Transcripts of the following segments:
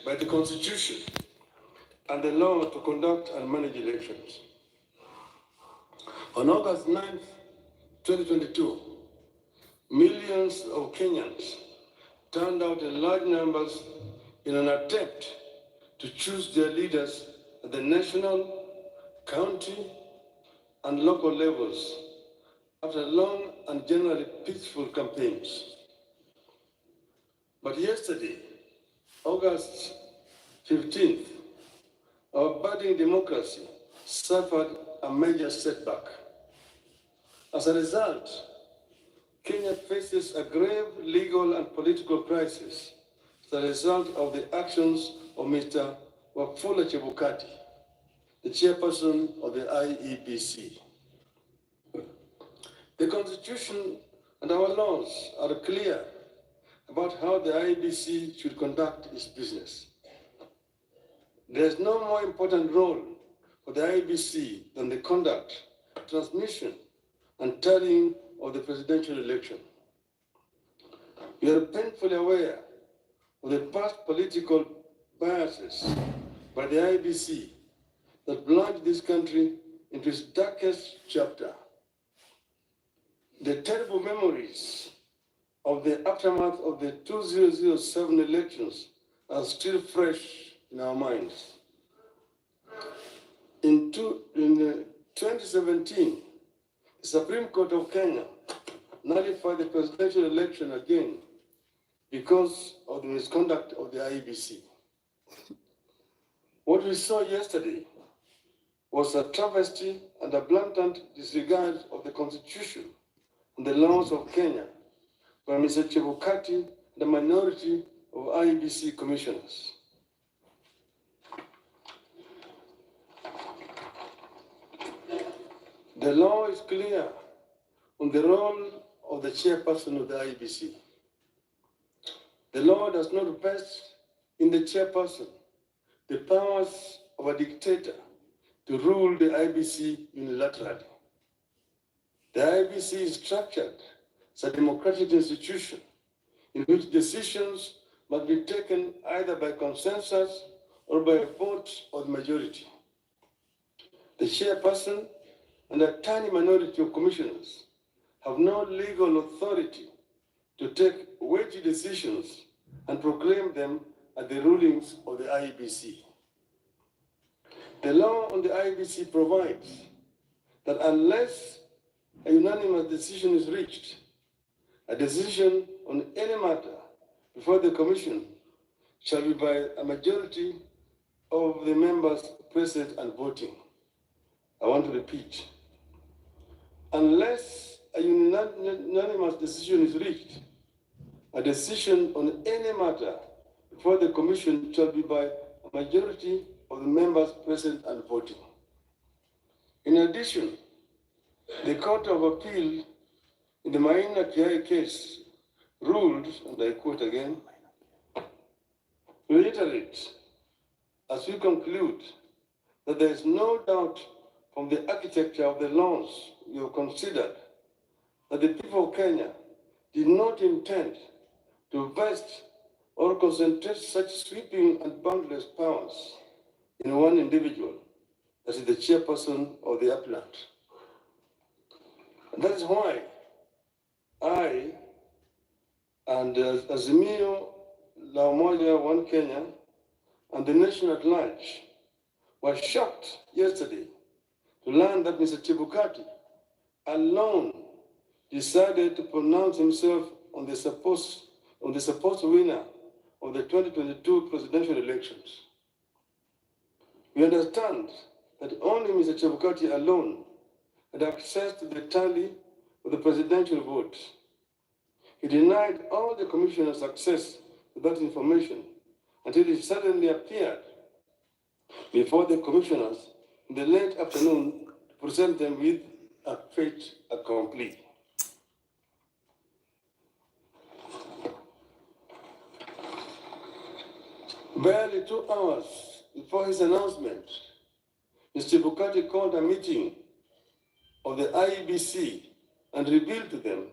by the Constitution and the law to conduct and manage elections. On August 9, 2022, millions of Kenyans turned out in large numbers in an attempt to choose their leaders at the national, county, and local levels after long and generally peaceful campaigns. But yesterday, August 15th, our budding democracy suffered a major setback. As a result, Kenya faces a grave legal and political crisis as a result of the actions of Mr. Wafula Chebukati, the chairperson of the IEBC. The Constitution and our laws are clear about how the IEBC should conduct its business. There is no more important role for the IEBC than the conduct, transmission, and tallying of the presidential election. We are painfully aware of the past political biases by the IEBC that plunged this country into its darkest chapter. The terrible memories of the aftermath of the 2007 elections are still fresh in our minds. In 2017, the Supreme Court of Kenya nullified the presidential election again because of the misconduct of the IEBC. What we saw yesterday was a travesty and a blatant disregard of the Constitution and the laws of Kenya by Mr. Chebukati and a minority of IEBC commissioners. The law is clear on the role of the chairperson of the IEBC. The law does not vest in the chairperson the powers of a dictator to rule the IEBC unilaterally. The IEBC is structured as a democratic institution in which decisions must be taken either by consensus or by a vote of the majority. The chairperson and a tiny minority of commissioners have no legal authority to take weighty decisions and proclaim them as the rulings of the IEBC. The law on the IEBC provides that unless a unanimous decision is reached, a decision on any matter before the Commission shall be by a majority of the members present and voting. I want to repeat. Unless a unanimous decision is reached, a decision on any matter before the Commission shall be by a majority of the members present and voting. In addition, the Court of Appeal in the Maina Kiai case ruled, and I quote again, reiterate, as we conclude, that there is no doubt from the architecture of the laws we have considered that the people of Kenya did not intend to vest or concentrate such sweeping and boundless powers in one individual, that is the chairperson of the appellant. And that is why I and Azimio La Umoja One Kenya and the nation at large were shocked yesterday to learn that Mr. Chebukati alone decided to pronounce himself on the supposed winner of the 2022 presidential elections. We understand that only Mr. Chebukati alone had access to the tally of the presidential vote. He denied all the commissioners access to that information until it suddenly appeared before the commissioners in the late afternoon to present them with a fait accompli. Barely 2 hours before his announcement, Mr. Chebukati called a meeting of the IEBC and revealed to them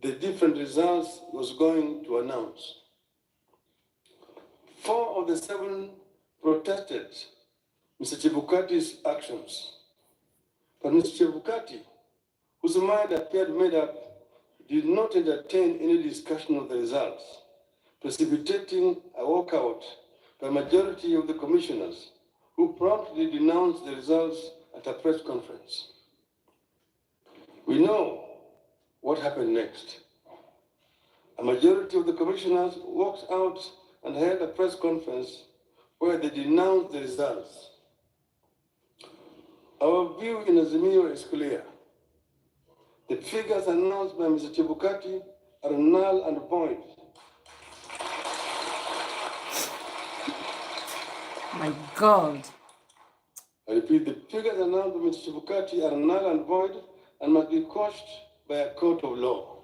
the different results he was going to announce. 4 of the 7 protested Mr. Chebukati's actions. But Mr. Chebukati, whose mind appeared made up, did not entertain any discussion of the results, precipitating a walkout by a majority of the commissioners, who promptly denounced the results at a press conference. We know what happened next. A majority of the commissioners walked out and held a press conference where they denounced the results. Our view in Azimio is clear. The figures announced by Mr. Chebukati are null and void. My God. I repeat, the figures announced by Mr. Chebukati are null and void and must be quashed by a court of law.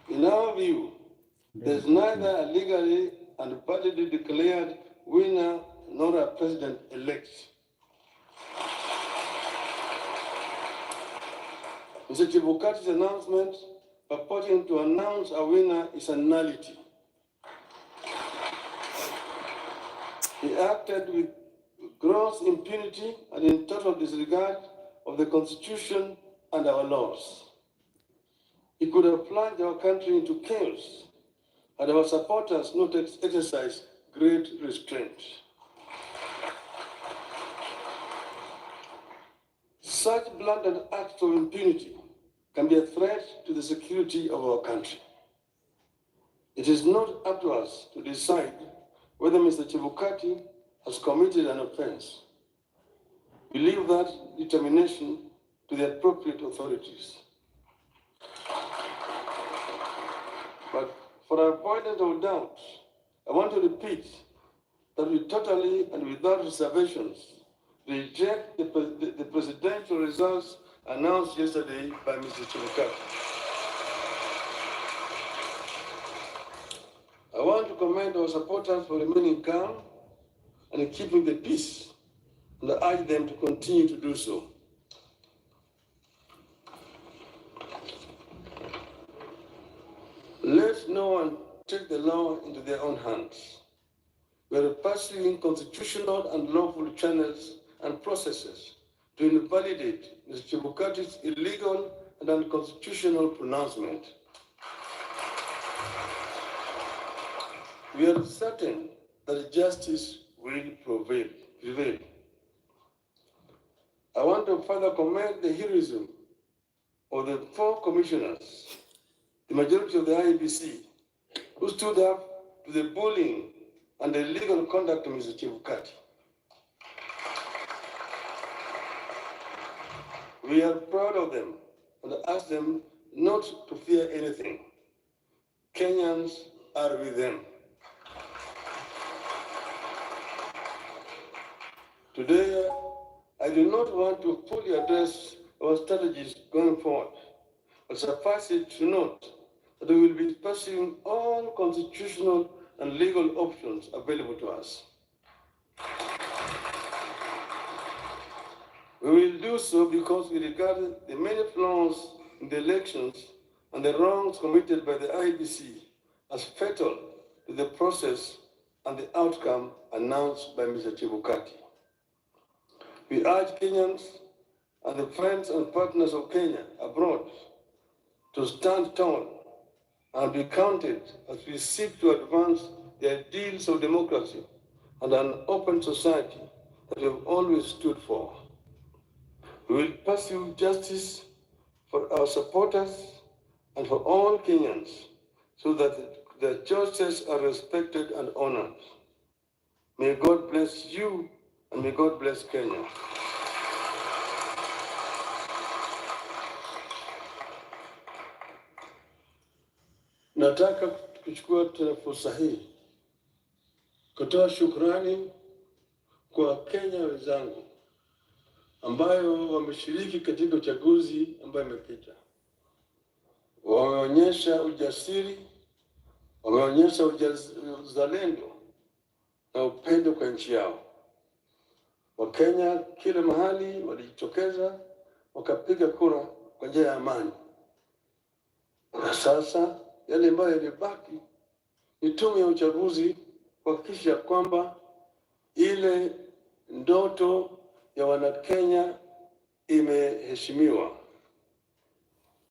In our view, there is neither a legally and validly declared winner nor a president-elect. Mr. Chebukati's announcement purporting to announce a winner is a nullity. He acted with gross impunity and in total disregard of the Constitution and our laws. He could have plunged our country into chaos had our supporters not exercised great restraint. Such blatant acts of impunity can be a threat to the security of our country. It is not up to us to decide whether Mr. Chebukati has committed an offense. We leave that determination to the appropriate authorities. But for avoidance of doubt, I want to repeat that we totally and without reservations reject the presidential results announced yesterday by Mr. Chebukati. I want to commend our supporters for remaining calm and keeping the peace, and I urge them to continue to do so. Let no one take the law into their own hands. We are pursuing constitutional and lawful channels and processes to invalidate Mr. Chebukati's illegal and unconstitutional pronouncement. We are certain that justice will prevail. I want to further commend the heroism of the 4 commissioners, the majority of the IEBC, who stood up to the bullying and the illegal conduct of Mr. Chebukati. We are proud of them and ask them not to fear anything. Kenyans are with them. Today, I do not want to fully address our strategies going forward, but suffice it to note that we will be pursuing all constitutional and legal options available to us. We will do so because we regard the many flaws in the elections and the wrongs committed by the IEBC as fatal to the process and the outcome announced by Mr. Chebukati. We urge Kenyans and the friends and partners of Kenya abroad to stand tall and be counted as we seek to advance the ideals of democracy and an open society that we have always stood for. We will pursue justice for our supporters and for all Kenyans so that their choices are respected and honored. May God bless you and may God bless Kenya. Nataka kuchukua tena fursa hii kutoa shukrani kwa Wakenya wenzangu ambayo wameshiriki katika uchaguzi ambayo imepita. Wameonyesha ujasiri, wameonyesha uzalendo na upendo kwa nchi yao. Wakenya kila mahali walijitokeza wakapiga kura kwa njia ya amani. Na sasa yale ambayo yalibaki ni tume ya uchaguzi kuhakikisha kwamba ile ndoto ya Wanakenya imeheshimiwa.